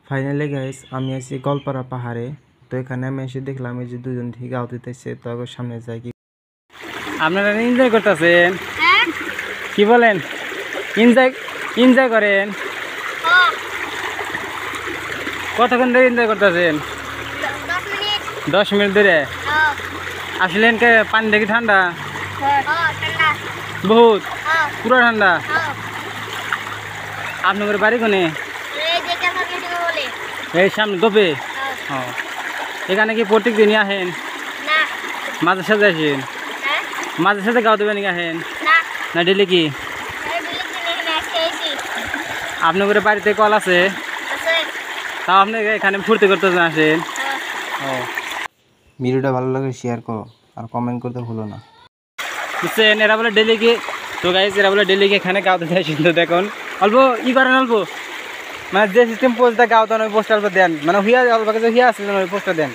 Finally guys আমি আছি গলপাড়া পাহাড়ে। তো এখানে আমি এসে দেখলাম এই যে দুজন থেকে গাও দিতেছে। তো আগে সামনে যাই। কি আপনারা এনজয় করতেছেন? কি বলেন? এনজয় এনজয় করেন? কতক্ষণ ধরে এনজয় করতেছেন? 10 মিনিট ধরে। আসলেন কে? পানি দেখি ঠান্ডা বহুত, পুরো ঠান্ডা। আপনাদের বাড়ি কোনে? এই সামনে দোপে। এখানে কি প্রত্যেক দিনই আসেন? মাঝে সাথে আসেন? মাঝে সাথে গাও দেবেন আসেন না ডেলি? কি আপনাদের বাড়িতে কল আছে? তাও আপনি এখানে ফুর্তি করতে আসেন? ভিডিওটা ভালো লাগে শেয়ার করো আর কমেন্ট করতে ভুলো না। বুঝছেন? এরা বলে ডেলি কি, তো গাইস এরা বলে ডেলি কি এখানে গাও দিতে আসেন। তো দেখুন অল্প ই করেন, অল্প মানে যে সিস্টেম পোস্টটা গাও দেন ওই পোস্টার দেন, মানে হুইয়া অল্প কিছু হুইয়া আছে ওই পোস্টটা দেন।